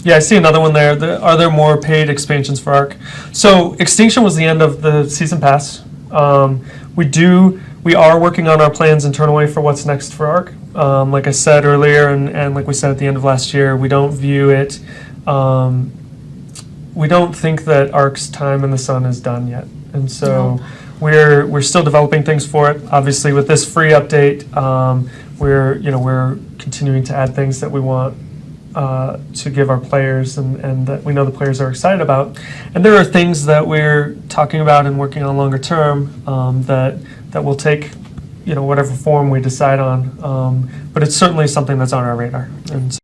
Yeah, I see another one there. Are there more paid expansions for Ark? So Extinction was the end of the season pass. We are working on our plans internally for what's next for Ark. Like I said earlier, and like we said at the end of last year, we don't view it. We don't think that Ark's time in the sun is done yet, and so we're still developing things for it. Obviously, with this free update, we're continuing to add things that we want to give our players and that we know the players are excited about. And there are things that we're talking about and working on longer term that will take whatever form we decide on. But it's certainly something that's on our radar. And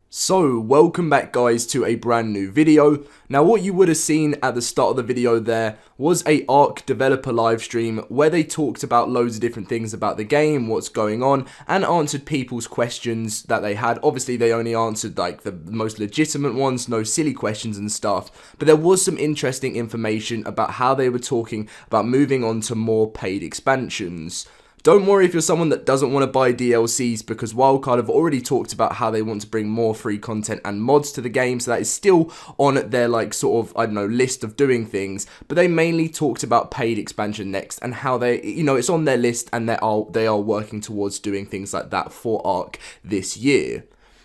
So, welcome back guys to a brand new video. Now what you would have seen at the start of the video there was a Ark developer live stream where they talked about loads of different things about the game, what's going on, and answered people's questions that they had. Obviously they only answered like the most legitimate ones, no silly questions and stuff, but there was some interesting information about how they were talking about moving on to more paid expansions. Don't worry if you're someone that doesn't want to buy DLCs, because Wildcard have already talked about how they want to bring more free content and mods to the game, so that is still on their list of doing things, but they mainly talked about paid expansion next and how they, it's on their list and they are working towards doing things like that for Ark this year.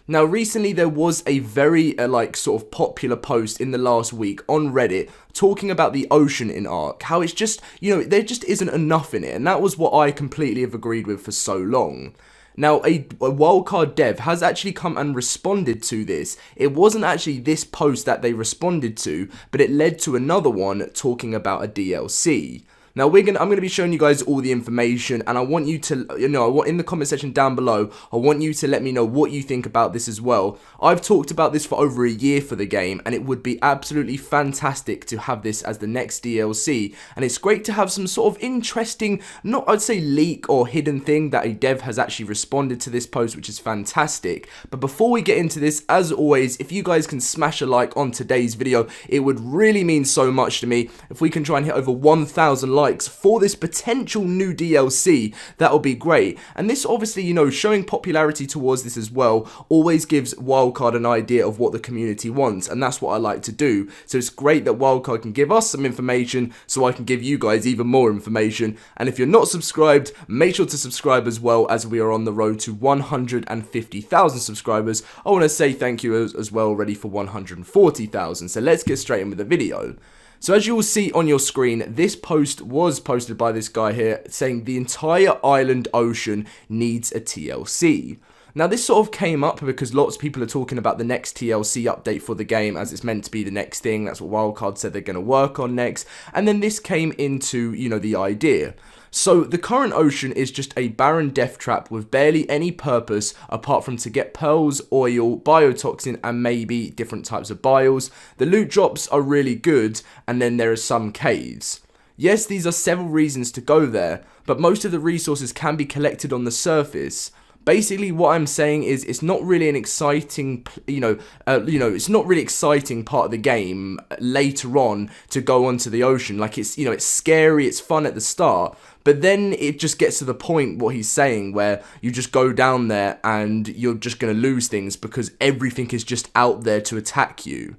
Now recently there was a very popular post in the last week on Reddit talking about the ocean in Ark, how it's just, there just isn't enough in it, and that was what I completely have agreed with for so long. Now, a Wildcard dev has actually come and responded to this. It wasn't actually this post that they responded to, but it led to another one talking about a DLC. Now I'm going to be showing you guys all the information, and I want you to, in the comment section down below, I want you to let me know what you think about this as well. I've talked about this for over a year for the game, and it would be absolutely fantastic to have this as the next DLC, and it's great to have some sort of interesting, not I'd say leak or hidden thing that a dev has actually responded to this post, which is fantastic. But before we get into this, as always, if you guys can smash a like on today's video, it would really mean so much to me. If we can try and hit over 1,000 likes for this potential new DLC, that will be great. And this obviously, showing popularity towards this as well always gives Wildcard an idea of what the community wants, and that's what I like to do. So it's great that Wildcard can give us some information so I can give you guys even more information. And if you're not subscribed, make sure to subscribe as well, as we are on the road to 150,000 subscribers. I want to say thank you as well already for 140,000. So let's get straight in with the video. So as you will see on your screen, this post was posted by this guy here saying the entire island ocean needs a TLC. Now this sort of came up because lots of people are talking about the next TLC update for the game, as it's meant to be the next thing. That's what Wildcard said they're going to work on next. And then this came into, the idea. So the current ocean is just a barren death trap with barely any purpose apart from to get pearls, oil, biotoxin, and maybe different types of bios. The loot drops are really good, and then there are some caves. Yes, these are several reasons to go there, but most of the resources can be collected on the surface. Basically, what I'm saying is it's not really an exciting, it's not really exciting part of the game later on to go onto the ocean. Like it's scary, it's fun at the start, but then it just gets to the point, what he's saying, where you just go down there and you're just going to lose things because everything is just out there to attack you.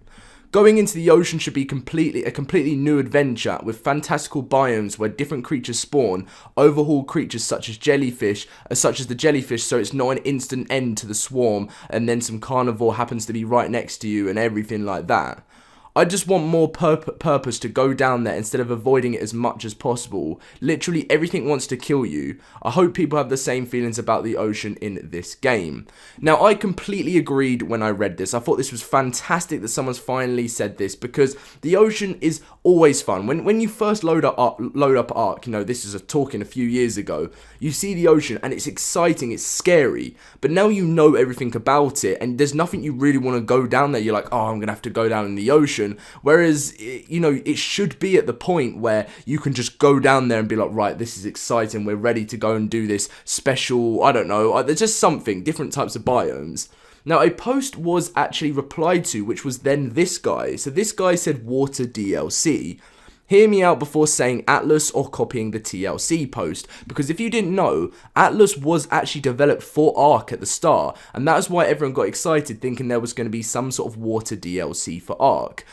Going into the ocean should be a completely new adventure with fantastical biomes where different creatures spawn, overhaul creatures such as the jellyfish, so it's not an instant end to the swarm and then some carnivore happens to be right next to you and everything like that. I just want more purpose to go down there instead of avoiding it as much as possible. Literally everything wants to kill you. I hope people have the same feelings about the ocean in this game. Now, I completely agreed when I read this. I thought this was fantastic that someone's finally said this, because the ocean is always fun. When you first load up Ark, this is talking a few years ago, you see the ocean and it's exciting, it's scary, but now you know everything about it and there's nothing you really want to go down there. You're like, oh, I'm going to have to go down in the ocean. Whereas, it should be at the point where you can just go down there and be like, right, this is exciting, we're ready to go and do this special, I don't know, there's just something, different types of biomes. Now, a post was actually replied to, which was then this guy. So this guy said water DLC. Hear me out before saying Atlas or copying the TLC post, because if you didn't know, Atlas was actually developed for Ark at the start, and that is why everyone got excited thinking there was going to be some sort of water DLC for Ark.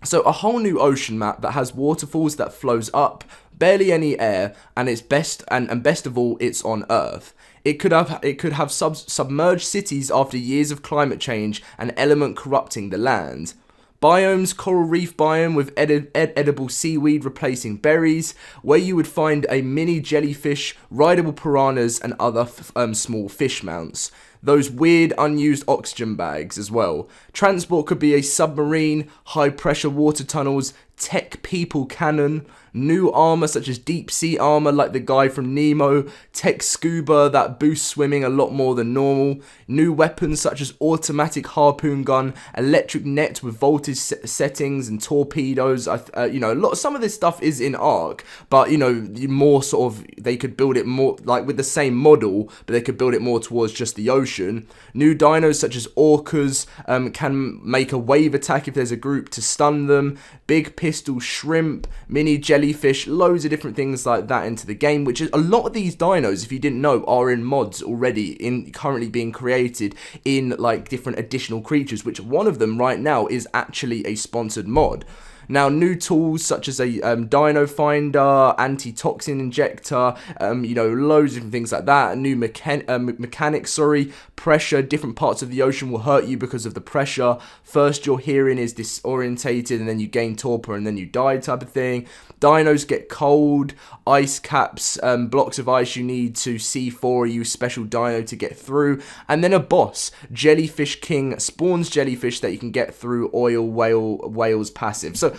So a whole new ocean map that has waterfalls that flows up, barely any air, and it's best of all, it's on Earth. It could have submerged cities after years of climate change and element corrupting the land. Biomes, coral reef biome with edible seaweed replacing berries, where you would find a mini jellyfish, rideable piranhas, and other small fish mounts. Those weird unused oxygen bags as well. Transport could be a submarine, high pressure water tunnels, tech people cannon, new armor such as deep sea armor like the guy from Nemo, tech scuba that boosts swimming a lot more than normal, new weapons such as automatic harpoon gun, electric net with voltage settings and torpedoes. Some of this stuff is in Ark, but more sort of, they could build it more like with the same model, but they could build it more towards just the ocean. New dinos such as orcas can make a wave attack if there's a group to stun them, big pistol shrimp, mini jellyfish, loads of different things like that into the game, which is a lot of these dinos, if you didn't know, are in mods already, currently being created in like different additional creatures, which one of them right now is actually a sponsored mod. Now, new tools such as a dino finder, anti-toxin injector, loads of different things like that. A new mechanics, pressure. Different parts of the ocean will hurt you because of the pressure. First, your hearing is disorientated, and then you gain torpor, and then you die type of thing. Dinos get cold. Ice caps, blocks of ice you need to C4 or use special dino to get through. And then a boss, Jellyfish King, spawns jellyfish that you can get through oil whales passive. So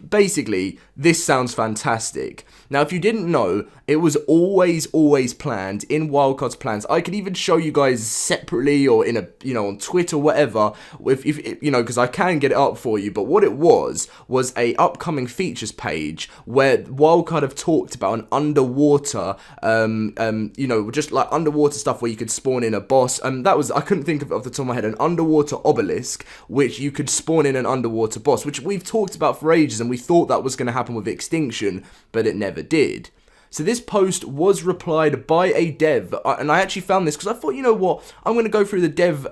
basically, this sounds fantastic. Now, if you didn't know, it was always planned in Wildcard's plans. I could even show you guys separately or in on Twitter or whatever, if because I can get it up for you. But what it was a upcoming features page where Wildcard have talked about an underwater, just like underwater stuff where you could spawn in a boss. That was, I couldn't think of it off the top of my head, an underwater obelisk, which you could spawn in an underwater boss, which we've talked about for ages, and we thought that was going to happen with Extinction, but it never did. So this post was replied by a dev, and I actually found this because I thought, you know what, I'm going to go through the dev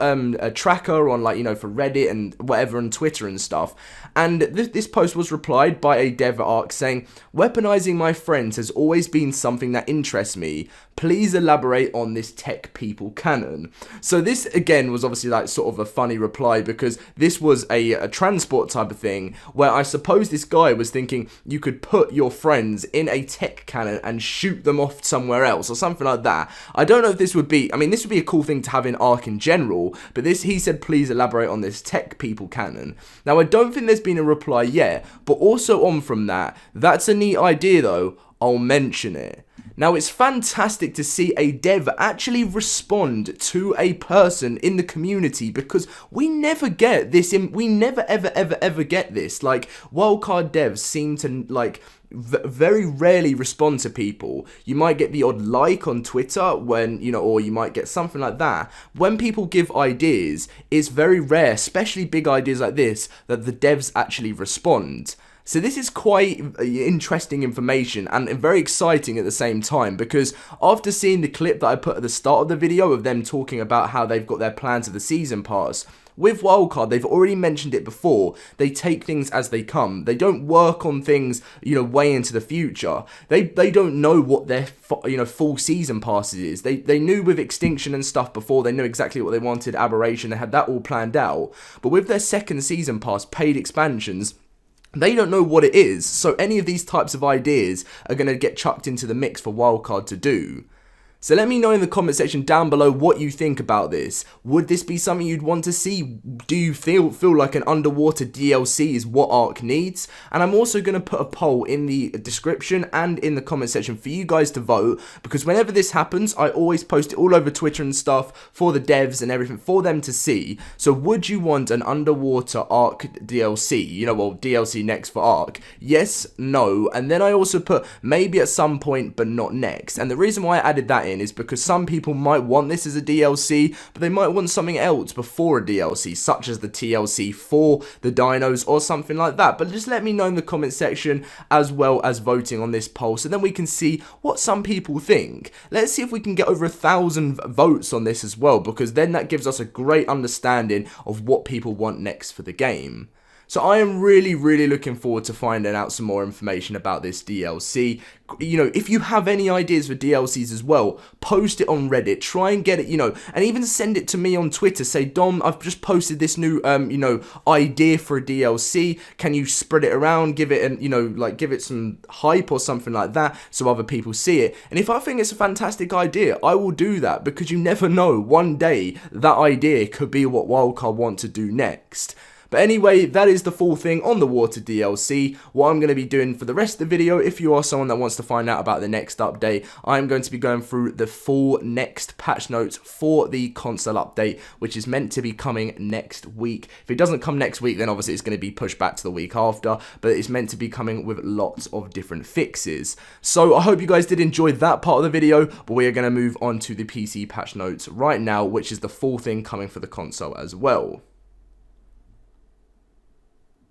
tracker on for Reddit and whatever and Twitter and stuff. And this post was replied by a dev at Ark saying, "Weaponizing my friends has always been something that interests me. Please elaborate on this tech people canon." So this again was obviously like sort of a funny reply, because this was a transport type of thing where I suppose this guy was thinking you could put your friends in a tech cannon and shoot them off somewhere else or something like that. I don't know if this would be, this would be a cool thing to have in Ark in general, but he said please elaborate on this tech people canon. Now, I don't think there's been a reply yet, but also on from that, that's a neat idea though, I'll mention it. Now, it's fantastic to see a dev actually respond to a person in the community, because we never get this, we never ever get this. Like, wildcard devs seem to very rarely respond to people. You might get the odd like on Twitter when, or you might get something like that. When people give ideas, it's very rare, especially big ideas like this, that the devs actually respond. So this is quite interesting information and very exciting at the same time, because after seeing the clip that I put at the start of the video of them talking about how they've got their plans of the season pass, with Wildcard, they've already mentioned it before, they take things as they come. They don't work on things, way into the future. They don't know what their, full season passes is. They knew with Extinction and stuff before, they knew exactly what they wanted, Aberration, they had that all planned out. But with their second season pass, paid expansions, they don't know what it is. So any of these types of ideas are going to get chucked into the mix for Wildcard to do. So let me know in the comment section down below what you think about this. Would this be something you'd want to see? Do you feel like an underwater DLC is what Ark needs? And I'm also going to put a poll in the description and in the comment section for you guys to vote, because whenever this happens, I always post it all over Twitter and stuff for the devs and everything for them to see. So would you want an underwater Ark DLC? DLC next for Ark? Yes, no, and then I also put maybe at some point but not next. And the reason why I added that in is because some people might want this as a DLC, but they might want something else before a DLC, such as the TLC for the dinos or something like that. But just let me know in the comment section, as well as voting on this poll, so then we can see what some people think. Let's see if we can get over 1,000 votes on this as well, because then that gives us a great understanding of what people want next for the game. So I am really looking forward to finding out some more information about this DLC. You know, if you have any ideas for DLCs as well, post it on Reddit, try and get it, you know, and even send it to me on Twitter. Say, Dom, I've just posted this new, you know, idea for a DLC. Can you spread it around, give it, and you know, like give it some hype or something like that, so other people see it. And if I think it's a fantastic idea, I will do that, because you never know. One day that idea could be what Wildcard want to do next. But anyway, that is the full thing on the Water DLC. What I'm going to be doing for the rest of the video, if you are someone that wants to find out about the next update, I'm going to be going through the full next patch notes for the console update, which is meant to be coming next week. If it doesn't come next week, then obviously it's going to be pushed back to the week after, but it's meant to be coming with lots of different fixes. So I hope you guys did enjoy that part of the video, but we are going to move on to the PC patch notes right now, which is the full thing coming for the console as well.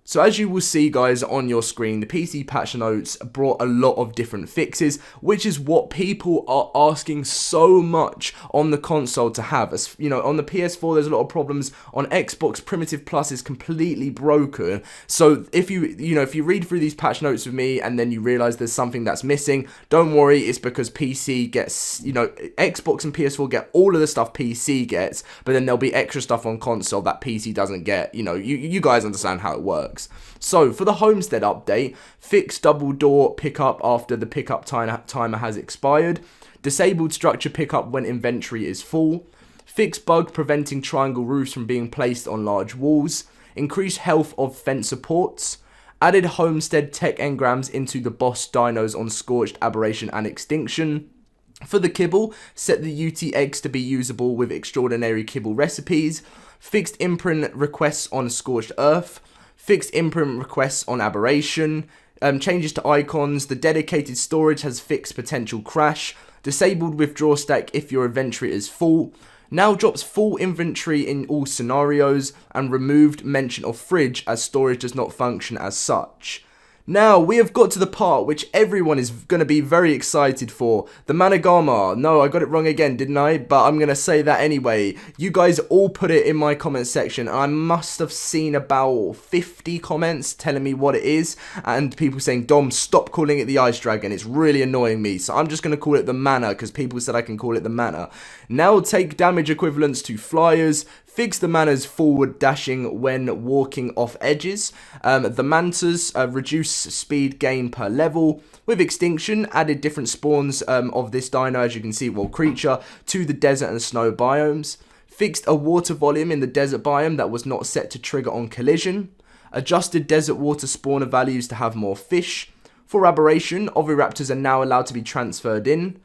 So as you will see, guys, on your screen, the PC patch notes brought a lot of different fixes, which is what people are asking so much on the console to have. As you know, on the PS4 there's a lot of problems. On Xbox, Primitive Plus is completely broken. So if you read through these patch notes with me and then you realize there's something that's missing, don't worry, it's because PC gets, you know, Xbox and PS4 get all of the stuff PC gets, but then there'll be extra stuff on console that PC doesn't get. You know, you guys understand how it works. So for the Homestead update, fixed double door pickup after the pickup timer has expired, disabled structure pickup when inventory is full, fixed bug preventing triangle roofs from being placed on large walls, increased health of fence supports, added Homestead tech engrams into the boss dinos on Scorched, Aberration and Extinction. For the Kibble, set the UT eggs to be usable with extraordinary Kibble recipes, fixed imprint requests on Scorched Earth, fixed imprint requests on Aberration, changes to icons, the dedicated storage has fixed potential crash, disabled withdraw stack if your inventory is full, now drops full inventory in all scenarios, and removed mention of fridge as storage does not function as such. Now, we have got to the part which everyone is going to be very excited for. The Managama. No, I got it wrong again, didn't I? But I'm going to say that anyway. You guys all put it in my comment section. I must have seen about 50 comments telling me what it is. And people saying, Dom, stop calling it the Ice Dragon. It's really annoying me. So I'm just going to call it the Mana, because people said I can call it the Mana. Now take damage equivalents to flyers. Fix the mana's forward dashing when walking off edges. The mantas reduce speed gain per level. With Extinction, added different spawns of this dino, as you can see, well, creature, to the desert and snow biomes. Fixed a water volume in the desert biome that was not set to trigger on collision. Adjusted desert water spawner values to have more fish. For Aberration, oviraptors are now allowed to be transferred in.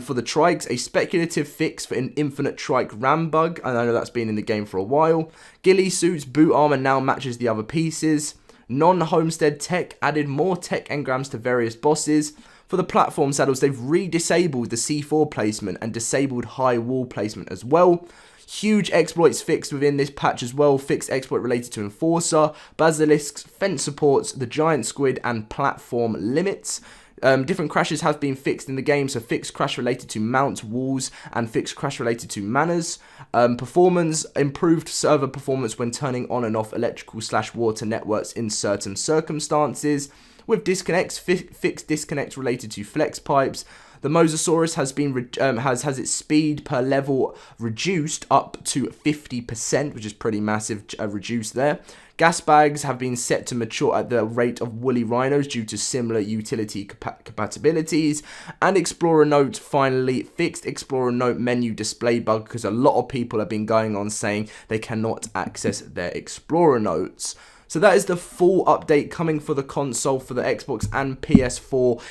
For the trikes, a speculative fix for an infinite trike ram bug, and I know that's been in the game for a while. Ghillie suits boot armor now matches the other pieces. Non-Homestead tech added more tech engrams to various bosses. For the platform saddles, they've re-disabled the C4 placement and disabled high wall placement as well. Huge exploits fixed within this patch as well. Fixed exploit related to Enforcer, Basilisks, fence supports, the giant squid, and platform limits. Different crashes have been fixed in the game, so fixed crash related to mount walls and fixed crash related to manas. Performance, improved server performance when turning on and off electrical/water networks in certain circumstances. With disconnects, fixed disconnects related to flex pipes. The Mosasaurus has been has its speed per level reduced up to 50%, which is pretty massive reduced there. Gas bags have been set to mature at the rate of woolly rhinos due to similar utility compatibilities. And Explorer Note finally fixed Explorer Note menu display bug, because a lot of people have been going on saying they cannot access their Explorer Notes. So that is the full update coming for the console, for the Xbox and PS4.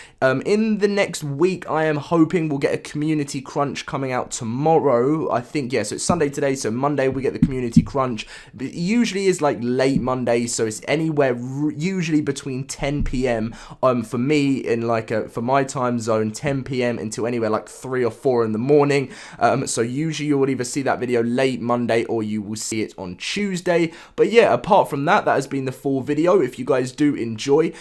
In the next week, I am hoping we'll get a community crunch coming out tomorrow. I think, yeah, so it's Sunday today, so Monday we get the community crunch. But it usually is like late Monday, so it's anywhere usually between 10 p.m. For me, in like for my time zone, 10 p.m. until anywhere like 3 or 4 in the morning. So usually you will either see that video late Monday or you will see it on Tuesday. But yeah, apart from that, that has been the full video. If you guys did enjoy,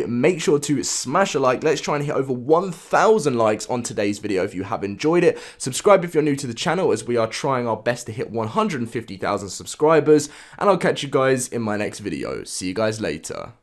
make sure to smash a like. Let's try and hit over 1,000 likes on today's video if you have enjoyed it. Subscribe if you're new to the channel, as we are trying our best to hit 150,000 subscribers. And I'll catch you guys in my next video. See you guys later.